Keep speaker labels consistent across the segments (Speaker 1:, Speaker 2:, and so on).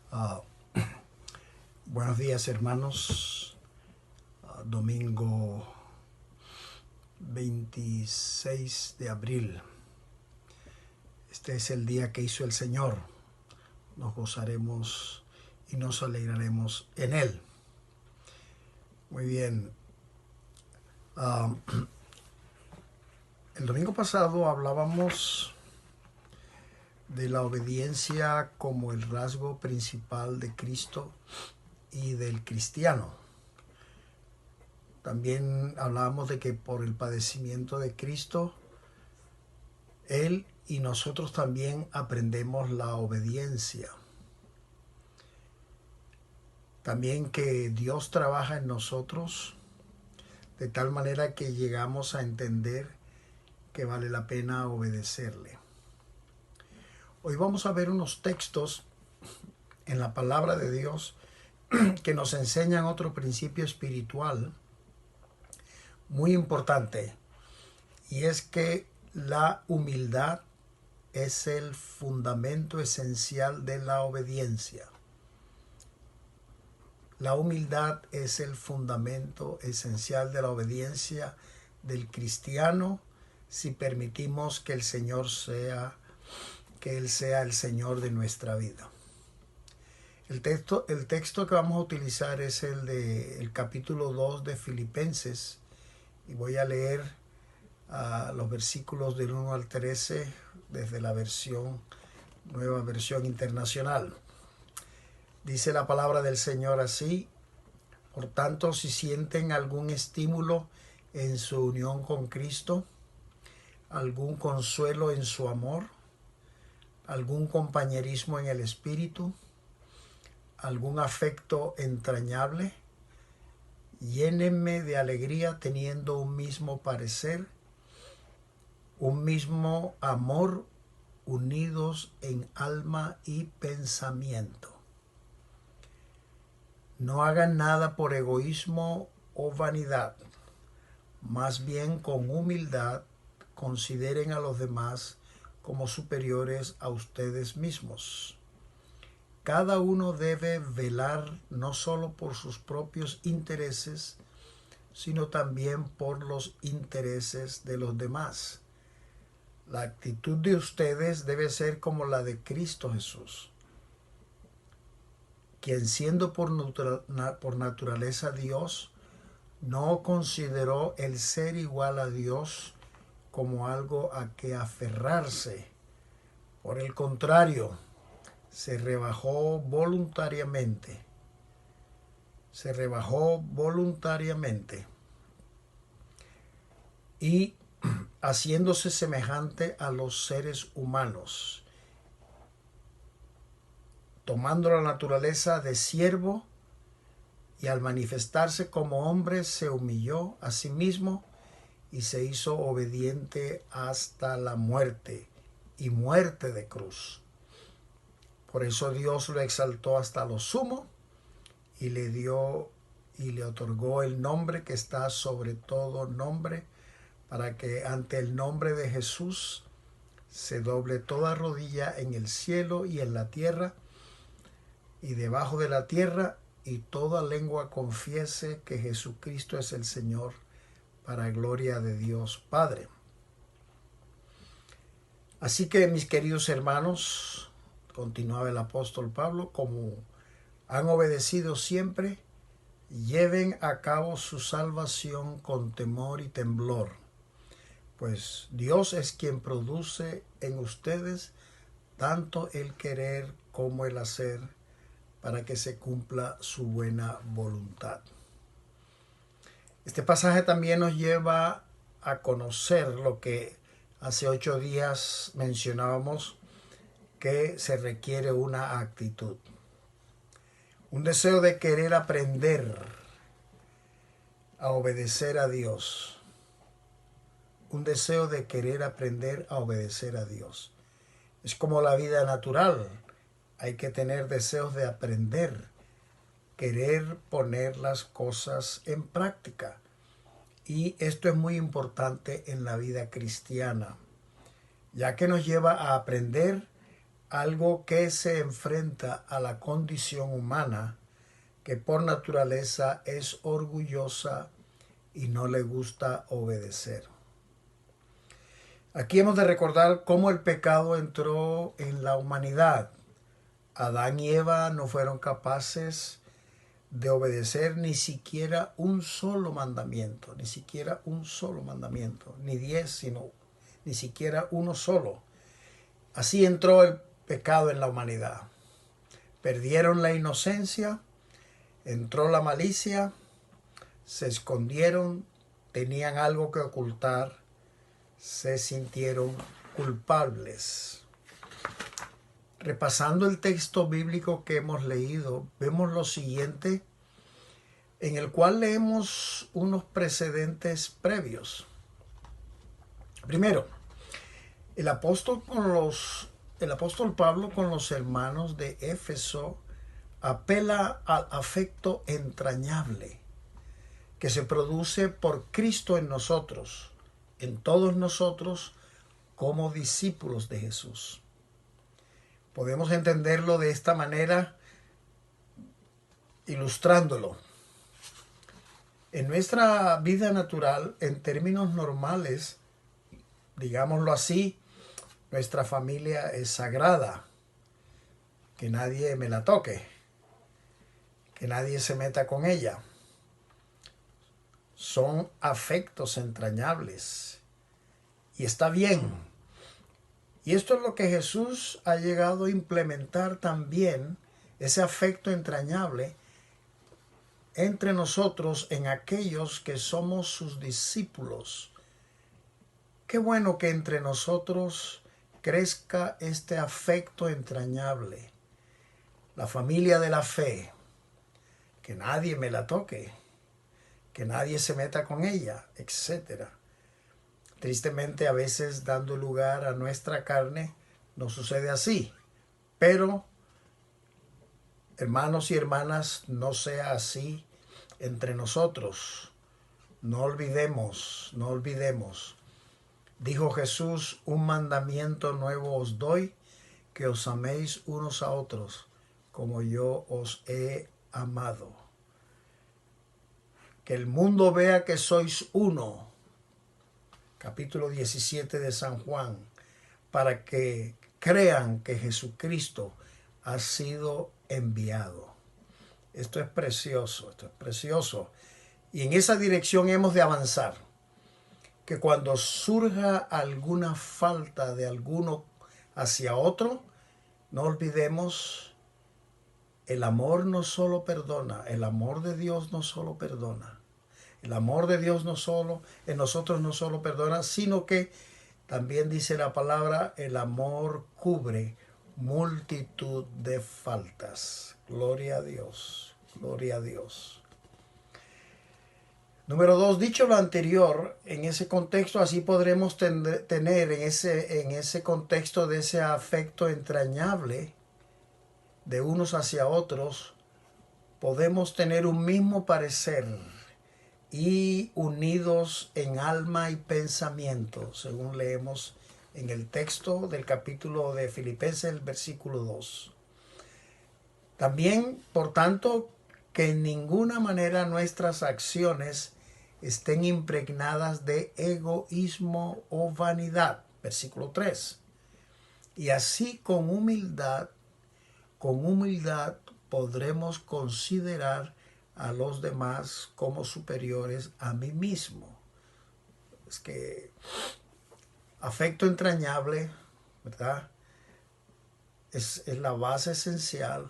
Speaker 1: Ah, buenos días, hermanos. Domingo 26 de abril. Este es el día que hizo el Señor. Nos gozaremos y nos alegraremos en Él. Muy bien. El domingo pasado hablábamos de la obediencia como el rasgo principal de Cristo y del cristiano. También hablábamos de que por el padecimiento de Cristo, Él y nosotros también aprendemos la obediencia. También que Dios trabaja en nosotros de tal manera que llegamos a entender que vale la pena obedecerle. Hoy vamos a ver unos textos en la palabra de Dios que nos enseñan otro principio espiritual muy importante, y es que la humildad es el fundamento esencial de la obediencia. La humildad es el fundamento esencial de la obediencia del cristiano si permitimos que el Señor sea, que Él sea el Señor de nuestra vida. El texto que vamos a utilizar es el capítulo 2 de Filipenses, y voy a leer los versículos del 1 al 13 desde la nueva versión internacional. Dice la palabra del Señor así: por tanto, si sienten algún estímulo en su unión con Cristo, algún consuelo en su amor, algún compañerismo en el Espíritu, algún afecto entrañable, llénenme de alegría teniendo un mismo parecer, un mismo amor, unidos en alma y pensamiento. No hagan nada por egoísmo o vanidad, más bien con humildad consideren a los demás como superiores a ustedes mismos. Cada uno debe velar no solo por sus propios intereses, sino también por los intereses de los demás. La actitud de ustedes debe ser como la de Cristo Jesús, quien siendo por naturaleza Dios, no consideró el ser igual a Dios como algo a que aferrarse. Por el contrario, se rebajó voluntariamente y haciéndose semejante a los seres humanos, tomando la naturaleza de siervo, y al manifestarse como hombre se humilló a sí mismo y se hizo obediente hasta la muerte, y muerte de cruz. Por eso Dios lo exaltó hasta lo sumo y le otorgó el nombre que está sobre todo nombre, para que ante el nombre de Jesús se doble toda rodilla en el cielo y en la tierra y debajo de la tierra, y toda lengua confiese que Jesucristo es el Señor, para gloria de Dios Padre. Así que, mis queridos hermanos, continuaba el apóstol Pablo, como han obedecido siempre, lleven a cabo su salvación con temor y temblor, pues Dios es quien produce en ustedes tanto el querer como el hacer para que se cumpla su buena voluntad. Este pasaje también nos lleva a conocer lo que hace 8 días mencionábamos, que se requiere una actitud, un deseo de querer aprender a obedecer a Dios, un deseo de querer aprender a obedecer a Dios. Es como la vida natural, hay que tener deseos de aprender, querer poner las cosas en práctica. Y esto es muy importante en la vida cristiana, ya que nos lleva a aprender algo que se enfrenta a la condición humana, que por naturaleza es orgullosa y no le gusta obedecer. Aquí hemos de recordar cómo el pecado entró en la humanidad. Adán y Eva no fueron capaces de obedecer ni siquiera un solo mandamiento, ni siquiera un solo mandamiento, ni 10, sino ni siquiera uno solo. Así entró el pecado en la humanidad. Perdieron la inocencia, entró la malicia, se escondieron, tenían algo que ocultar, se sintieron culpables. Repasando el texto bíblico que hemos leído, vemos lo siguiente, en el cual leemos unos precedentes previos. Primero, el apóstol Pablo con los hermanos de Éfeso apela al afecto entrañable que se produce por Cristo en nosotros, en todos nosotros como discípulos de Jesús. Podemos entenderlo de esta manera, ilustrándolo. En nuestra vida natural, en términos normales, digámoslo así, nuestra familia es sagrada. Que nadie me la toque, que nadie se meta con ella. Son afectos entrañables. Y está bien. Y esto es lo que Jesús ha llegado a implementar también, ese afecto entrañable entre nosotros en aquellos que somos sus discípulos. Qué bueno que entre nosotros crezca este afecto entrañable. La familia de la fe, que nadie me la toque, que nadie se meta con ella, etc. Tristemente, a veces dando lugar a nuestra carne, no sucede así. Pero, hermanos y hermanas, no sea así entre nosotros. No olvidemos. Dijo Jesús, un mandamiento nuevo os doy, que os améis unos a otros, como yo os he amado. Que el mundo vea que sois uno. Capítulo 17 de San Juan, para que crean que Jesucristo ha sido enviado. Esto es precioso, Y en esa dirección hemos de avanzar. Que cuando surja alguna falta de alguno hacia otro, no olvidemos, el amor no solo perdona, el amor de Dios no solo perdona. El amor de Dios en nosotros no solo perdona, sino que también dice la palabra, el amor cubre multitud de faltas. Gloria a Dios, gloria a Dios. Número 2, dicho lo anterior, en ese contexto así podremos tener en ese contexto de ese afecto entrañable de unos hacia otros, podemos tener un mismo parecer y unidos en alma y pensamiento, según leemos en el texto del capítulo de Filipenses, el versículo 2. También, por tanto, que en ninguna manera nuestras acciones estén impregnadas de egoísmo o vanidad, versículo 3. Y así con humildad podremos considerar a los demás como superiores a mí mismo. Es que afecto entrañable, ¿verdad? Es la base esencial,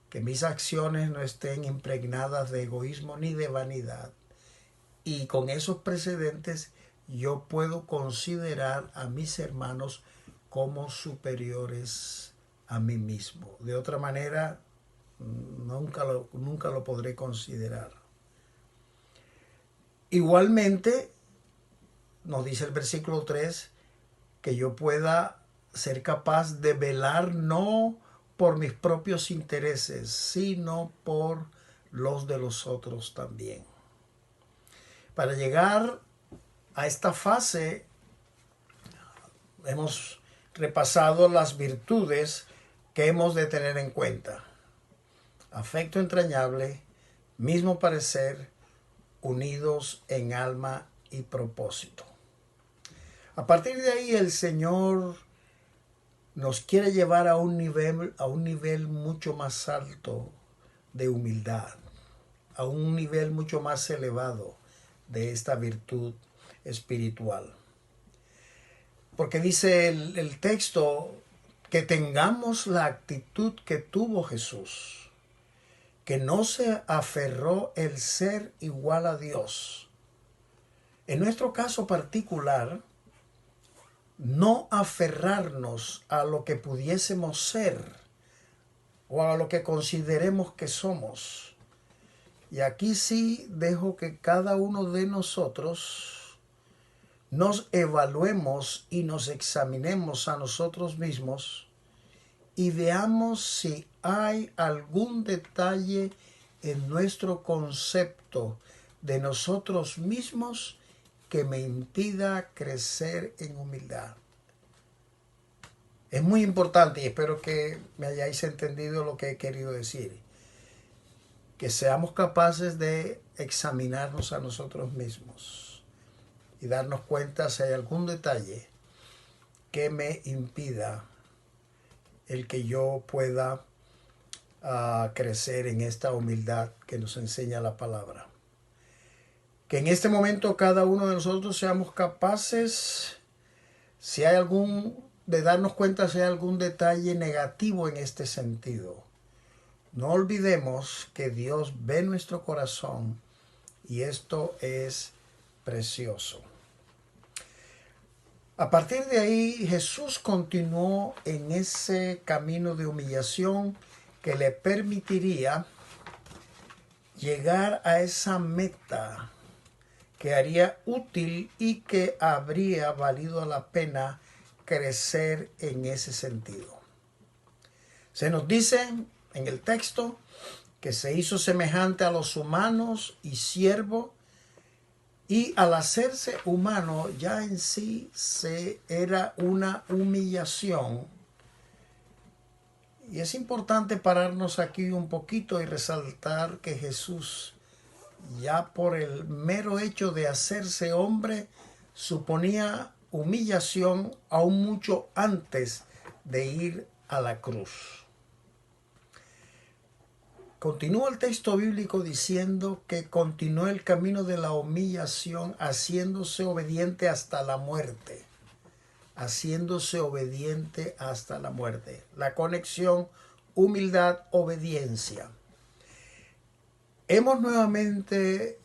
Speaker 1: que mis acciones no estén impregnadas de egoísmo ni de vanidad. Y con esos precedentes yo puedo considerar a mis hermanos como superiores a mí mismo. De otra manera, nunca lo podré considerar. Igualmente, nos dice el versículo 3, que yo pueda ser capaz de velar no por mis propios intereses, sino por los de los otros también. Para llegar a esta fase, hemos repasado las virtudes que hemos de tener en cuenta: afecto entrañable, mismo parecer, unidos en alma y propósito. A partir de ahí el Señor nos quiere llevar a un nivel mucho más alto de humildad, a un nivel mucho más elevado de esta virtud espiritual. Porque dice el texto que tengamos la actitud que tuvo Jesús, que no se aferró el ser igual a Dios. En nuestro caso particular, no aferrarnos a lo que pudiésemos ser o a lo que consideremos que somos. Y aquí sí dejo que cada uno de nosotros nos evaluemos y nos examinemos a nosotros mismos y veamos si hay algún detalle en nuestro concepto de nosotros mismos que me impida crecer en humildad. Es muy importante y espero que me hayáis entendido lo que he querido decir. Que seamos capaces de examinarnos a nosotros mismos y darnos cuenta si hay algún detalle que me impida el que yo pueda crecer en esta humildad que nos enseña la palabra. Que en este momento cada uno de nosotros seamos capaces, de darnos cuenta si hay algún detalle negativo en este sentido. No olvidemos que Dios ve nuestro corazón y esto es precioso. A partir de ahí, Jesús continuó en ese camino de humillación que le permitiría llegar a esa meta que haría útil y que habría valido la pena crecer en ese sentido. Se nos dice en el texto que se hizo semejante a los humanos y siervo, y al hacerse humano ya en sí era una humillación. Y es importante pararnos aquí un poquito y resaltar que Jesús, ya por el mero hecho de hacerse hombre, suponía humillación aún mucho antes de ir a la cruz. Continúa el texto bíblico diciendo que continuó el camino de la humillación haciéndose obediente hasta la muerte. Haciéndose obediente hasta la muerte. La conexión humildad-obediencia. Hemos nuevamente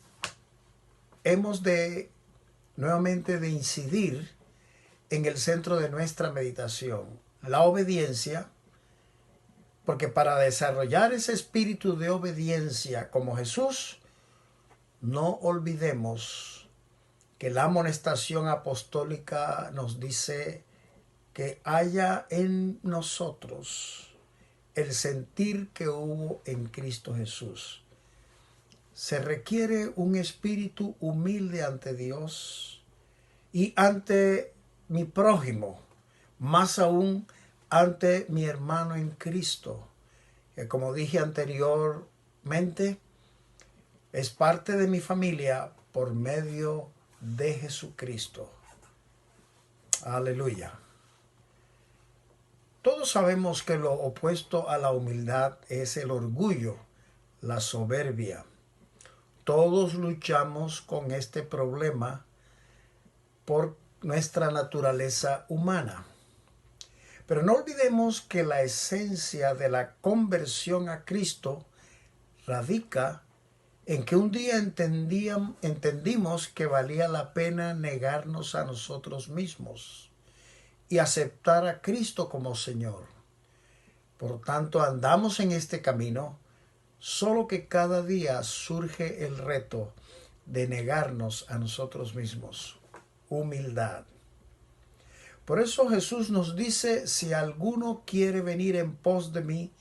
Speaker 1: de incidir en el centro de nuestra meditación, la obediencia, porque para desarrollar ese espíritu de obediencia como Jesús, no olvidemos que la amonestación apostólica nos dice que haya en nosotros el sentir que hubo en Cristo Jesús. Se requiere un espíritu humilde ante Dios y ante mi prójimo, más aún ante mi hermano en Cristo, que como dije anteriormente, es parte de mi familia por medio de Jesucristo. Aleluya. Todos sabemos que lo opuesto a la humildad es el orgullo, la soberbia. Todos luchamos con este problema por nuestra naturaleza humana. Pero no olvidemos que la esencia de la conversión a Cristo radica en que un día entendimos que valía la pena negarnos a nosotros mismos y aceptar a Cristo como Señor. Por tanto, andamos en este camino, solo que cada día surge el reto de negarnos a nosotros mismos. Humildad. Por eso Jesús nos dice, si alguno quiere venir en pos de mí,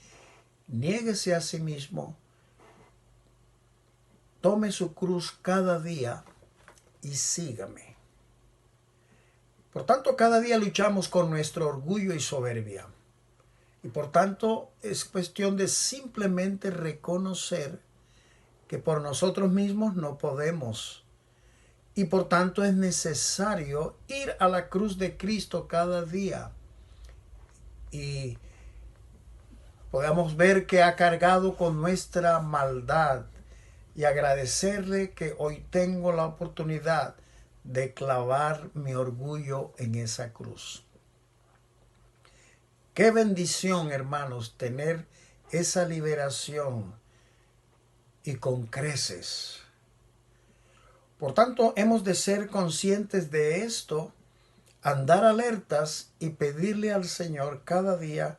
Speaker 1: niéguese a sí mismo, tome su cruz cada día y sígame. Por tanto, cada día luchamos con nuestro orgullo y soberbia. Y por tanto es cuestión de simplemente reconocer que por nosotros mismos no podemos. Y por tanto es necesario ir a la cruz de Cristo cada día. Y podamos ver que ha cargado con nuestra maldad y agradecerle que hoy tengo la oportunidad de clavar mi orgullo en esa cruz. Qué bendición, hermanos, tener esa liberación y con creces. Por tanto, hemos de ser conscientes de esto, andar alertas y pedirle al Señor cada día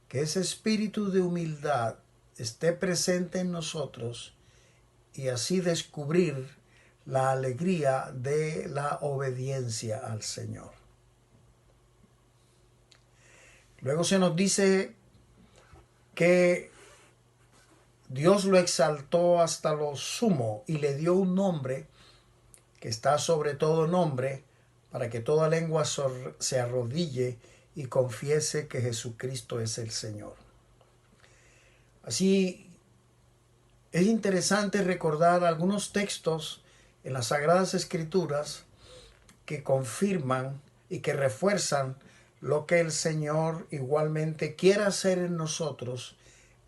Speaker 1: que ese espíritu de humildad esté presente en nosotros y así descubrir la alegría de la obediencia al Señor. Luego se nos dice que Dios lo exaltó hasta lo sumo y le dio un nombre que está sobre todo nombre, para que toda lengua se arrodille y confiese que Jesucristo es el Señor. Así es interesante recordar algunos textos en las Sagradas Escrituras que confirman y que refuerzan lo que el Señor igualmente quiere hacer en nosotros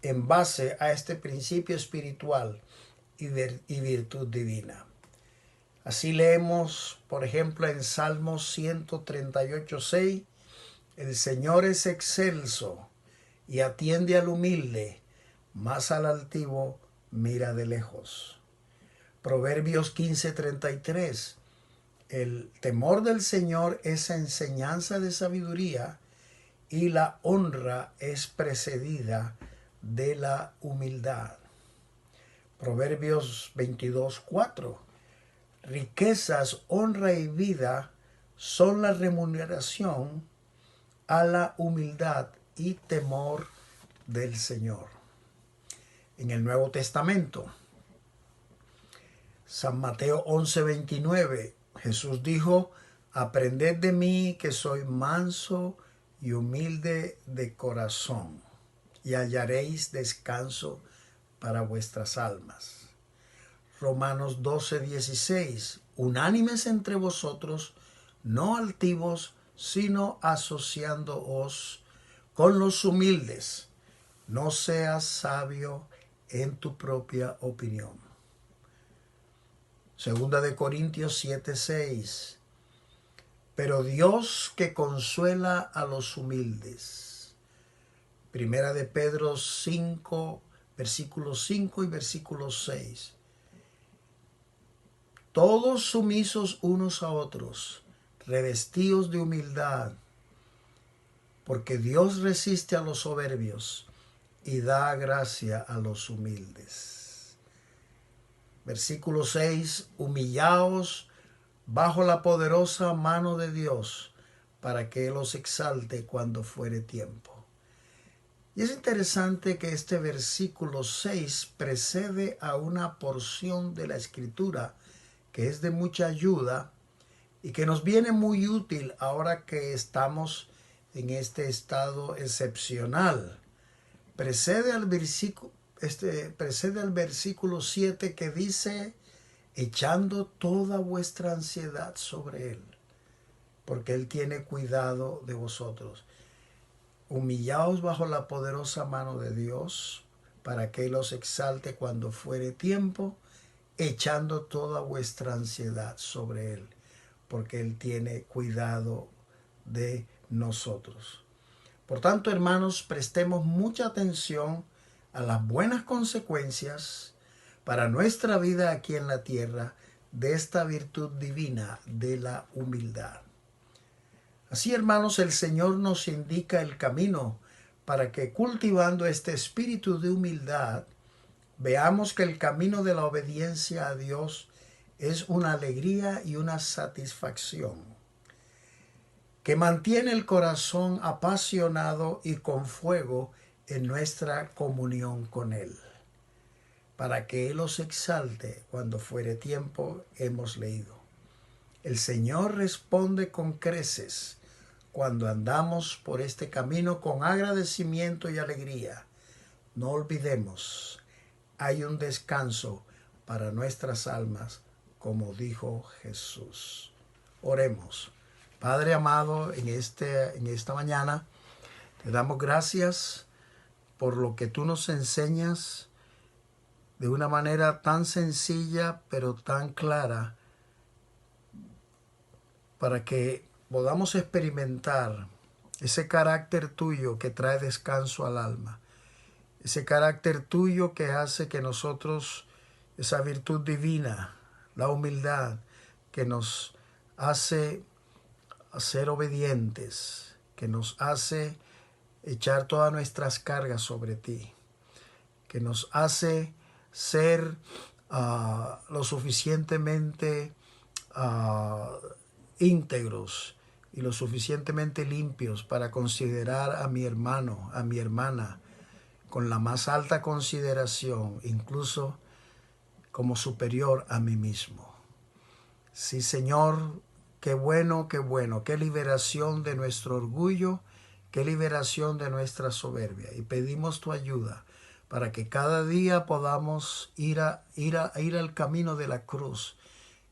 Speaker 1: en base a este principio espiritual y virtud divina. Así leemos, por ejemplo, en Salmos 138:6, el Señor es excelso y atiende al humilde, mas al altivo mira de lejos. Proverbios 15:33, el temor del Señor es enseñanza de sabiduría y la honra es precedida de la humildad. Proverbios 22:4, riquezas, honra y vida son la remuneración a la humildad y temor del Señor. En el Nuevo Testamento, San Mateo 11:29, Jesús dijo, aprended de mí que soy manso y humilde de corazón, y hallaréis descanso para vuestras almas. Romanos 12:16, unánimes entre vosotros, no altivos, sino asociándoos con los humildes. No seas sabio en tu propia opinión. Segunda de Corintios 7:6, pero Dios que consuela a los humildes. Primera de Pedro 5, versículos 5 y versículos 6. Todos sumisos unos a otros, revestidos de humildad, porque Dios resiste a los soberbios y da gracia a los humildes. Versículo 6, humillaos bajo la poderosa mano de Dios, para que Él os exalte cuando fuere tiempo. Y es interesante que este versículo 6 precede a una porción de la Escritura que es de mucha ayuda y que nos viene muy útil ahora que estamos en este estado excepcional. Precede al versículo 7 que dice, echando toda vuestra ansiedad sobre Él, porque Él tiene cuidado de vosotros. Humillaos bajo la poderosa mano de Dios, para que Él os exalte cuando fuere tiempo, echando toda vuestra ansiedad sobre Él, porque Él tiene cuidado de nosotros. Por tanto, hermanos, prestemos mucha atención a las buenas consecuencias para nuestra vida aquí en la tierra de esta virtud divina de la humildad. Así, hermanos, el Señor nos indica el camino para que cultivando este espíritu de humildad, veamos que el camino de la obediencia a Dios es una alegría y una satisfacción que mantiene el corazón apasionado y con fuego en nuestra comunión con Él, para que Él os exalte cuando fuere tiempo, hemos leído. El Señor responde con creces cuando andamos por este camino con agradecimiento y alegría, no olvidemos, hay un descanso para nuestras almas, como dijo Jesús. Oremos. Padre amado, en esta mañana te damos gracias por lo que tú nos enseñas de una manera tan sencilla pero tan clara, para que podamos experimentar ese carácter tuyo que trae descanso al alma, ese carácter tuyo que hace que nosotros, esa virtud divina, la humildad, que nos hace ser obedientes, que nos hace echar todas nuestras cargas sobre ti, que nos hace ser lo suficientemente íntegros y lo suficientemente limpios para considerar a mi hermano, a mi hermana, con la más alta consideración, incluso como superior a mí mismo. Sí, Señor, qué bueno, qué liberación de nuestro orgullo, qué liberación de nuestra soberbia. Y pedimos tu ayuda para que cada día podamos ir al camino de la cruz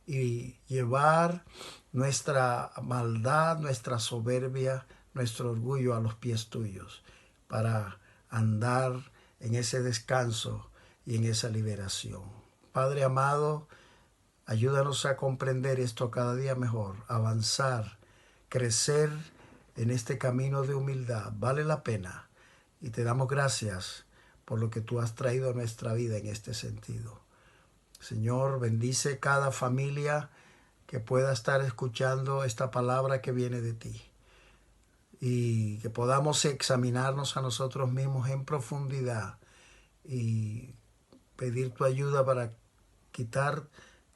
Speaker 1: y llevar nuestra maldad, nuestra soberbia, nuestro orgullo a los pies tuyos, para andar en ese descanso y en esa liberación. Padre amado, ayúdanos a comprender esto cada día mejor, avanzar, crecer en este camino de humildad. Vale la pena y te damos gracias por lo que tú has traído a nuestra vida en este sentido. Señor, bendice cada familia que pueda estar escuchando esta palabra que viene de ti, y que podamos examinarnos a nosotros mismos en profundidad y pedir tu ayuda para quitar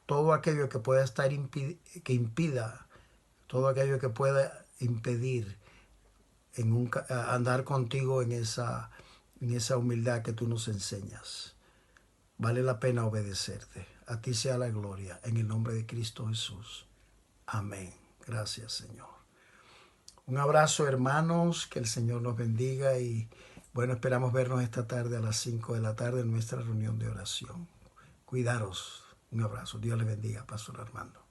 Speaker 1: todo aquello que pueda estar que impida, todo aquello que pueda impedir andar contigo en esa humildad que tú nos enseñas. Vale la pena obedecerte. A ti sea la gloria, en el nombre de Cristo Jesús. Amén. Gracias, Señor. Un abrazo, hermanos, que el Señor nos bendiga y bueno, esperamos vernos esta tarde a las 5 de la tarde en nuestra reunión de oración. Cuidaros. Un abrazo. Dios les bendiga, Pastor Armando.